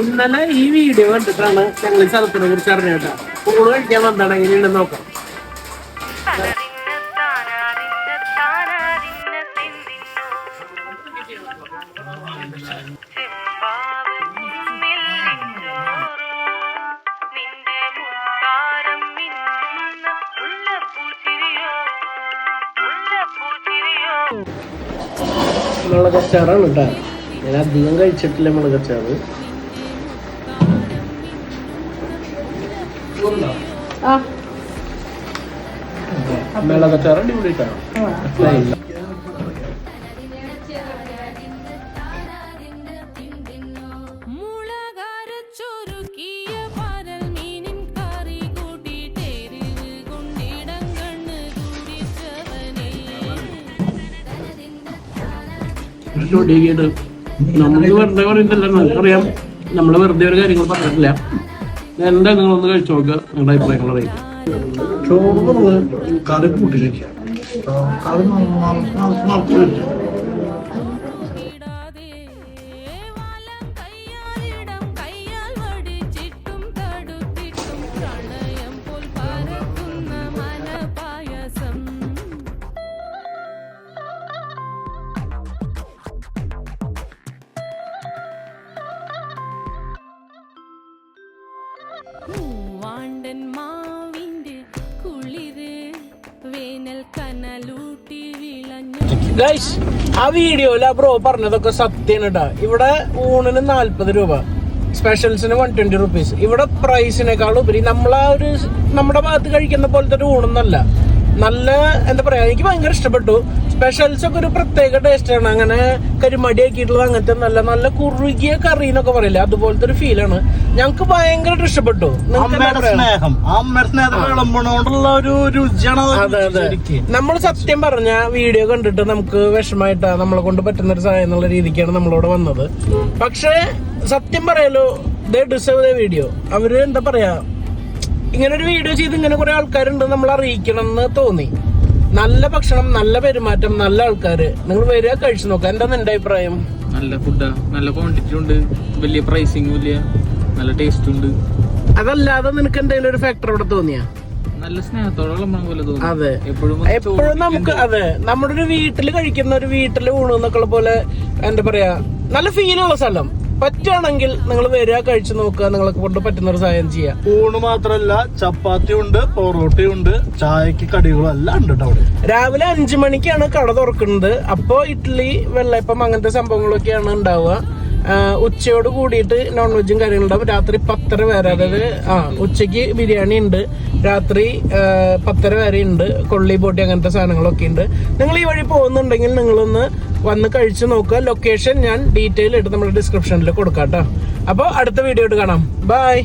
ഇന്നലെ ഈ വീഡിയോ കണ്ടിട്ടാണ് ഞങ്ങൾ ഈ സ്ഥലത്തിനെ കുറിച്ച് അറിഞ്ഞേട്ടാ. ഊണ് കഴിക്കാൻ വന്നാണ് എങ്ങനെയുണ്ടെന്ന് നോക്കാം. മുളകച്ചാറാണ് കേട്ടാ. ഞാൻ അധികം കഴിച്ചിട്ടില്ല മുളകച്ചാറ്. മുളകച്ചാറ് അടിപൊളിട്ടാണ്. നമുക്ക് വെറുതെ പറയുന്നില്ല, നമുക്കറിയാം നമ്മള് വെറുതെ ഒരു കാര്യങ്ങൾ പറഞ്ഞിട്ടില്ല. എന്താ നിങ്ങളൊന്ന് കഴിച്ചു നോക്കുക, നിങ്ങളുടെ അഭിപ്രായങ്ങൾ അറിയിക്കും. ചോറ് കറി കൂട്ടി കഴിക്കാം. ആ വീഡിയോയില് ആ ബ്രോ പറഞ്ഞതൊക്കെ സത്യാണ് കേട്ടാ. ഇവിടെ ഊണിന് 40 രൂപ, സ്പെഷ്യൽസിന് 120 റുപ്പീസ്. ഇവിടെ പ്രൈസിനേക്കാൾ ഉപരി നമ്മുടെ ഭാഗത്ത് കഴിക്കുന്ന പോലത്തെ ഒരു ഊണൊന്നല്ല. നല്ല എന്താ പറയാ, എനിക്ക് ഭയങ്കര ഇഷ്ടപ്പെട്ടു. സ്പെഷ്യൽസ് ഒക്കെ ഒരു പ്രത്യേക ടേസ്റ്റ് ആണ്. അങ്ങനെ കരിമടി ആക്കിയിട്ടുള്ളത് അങ്ങനത്തെ നല്ല കുറുകിയ കറി എന്നൊക്കെ പറയില്ലേ, അതുപോലത്തെ ഒരു ഫീലാണ്. ഞങ്ങക്ക് ഭയങ്കരമായിട്ട് ഇഷ്ടപ്പെട്ടു. നമ്മൾ സത്യം പറഞ്ഞ വീഡിയോ കണ്ടിട്ട് നമുക്ക് വിഷമായിട്ടാ, നമ്മളെ കൊണ്ട് പറ്റുന്ന ഒരു സഹായം എന്നുള്ള രീതിക്കാണ് നമ്മളോട് വന്നത്. പക്ഷെ സത്യം പറയാലോ, ദേ ഡിസേർവ് ദ വീഡിയോ. അവര് എന്താ പറയാ, ഇങ്ങനെ ഒരു വീഡിയോ ചെയ്ത് ഇങ്ങനെ കുറെ ആൾക്കാരുണ്ട് നമ്മൾ അറിയിക്കണം എന്ന് തോന്നി. നല്ല ഭക്ഷണം, നല്ല പെരുമാറ്റം, നല്ല ആൾക്കാര്. നിങ്ങൾ വരിക, കഴിച്ചു നോക്കാം. എന്താണ് എന്റെ അഭിപ്രായം? നല്ല ഫുഡാ, നല്ല ക്വാണ്ടിറ്റി ഉണ്ട്, വലിയ പ്രൈസിങ്, നല്ല ടേസ്റ്റ് ഉണ്ട്. അതല്ലാതെ നിനക്ക് എന്തെങ്കിലും ഒരു ഫാക്ടർ ഇവിടെ തോന്നിയാ? നല്ല സ്നേഹത്തോളം പോലെ തോന്നി. അതെ, എപ്പോഴും നമുക്ക് അതെ നമ്മുടെ ഒരു വീട്ടില് കഴിക്കുന്ന ഒരു വീട്ടില് ഊണ് എന്നൊക്കെ പോലെ എന്താ പറയാ, നല്ല ഫീലുള്ള സ്ഥലം. പറ്റുകയാണെങ്കിൽ നിങ്ങൾ വരിക, കഴിച്ചു നോക്കുക, നിങ്ങൾക്ക് കൊണ്ട് പറ്റുന്ന ഒരു സഹായം ചെയ്യാം. ഊണ് മാത്രല്ല, ചപ്പാത്തി ഉണ്ട്, പൊറോട്ടയും ഉണ്ട്, ചായക്ക് കടികളും എല്ലാം ഉണ്ട് അവിടെ. രാവിലെ 5 മണിക്കാണ് കട തുറക്കുന്നത്. അപ്പോ ഇഡ്ഡലി, വെള്ളയപ്പം അങ്ങനത്തെ സംഭവങ്ങളൊക്കെയാണ് ഉണ്ടാവുക. ഉച്ചയോട് കൂടിയിട്ട് നോൺ വെജും കാര്യങ്ങളുണ്ടാവും. രാത്രി 10:30 വരെ, അതായത് ഉച്ചക്ക് ബിരിയാണി ഉണ്ട്, രാത്രി 10:30 വരെ ഉണ്ട്. കൊള്ളി ബോട്ടി അങ്ങനത്തെ സാധനങ്ങളൊക്കെ ഉണ്ട്. നിങ്ങൾ ഈ വഴി പോകുന്നുണ്ടെങ്കിൽ നിങ്ങളൊന്ന് വന്ന് കഴിച്ചു നോക്കുക. ലൊക്കേഷൻ ഞാൻ ഡീറ്റെയിൽ ആയിട്ട് നമ്മുടെ ഡിസ്ക്രിപ്ഷനിൽ കൊടുക്കാം കേട്ടോ. അപ്പോൾ അടുത്ത വീഡിയോ ആയിട്ട് കാണാം. ബൈ.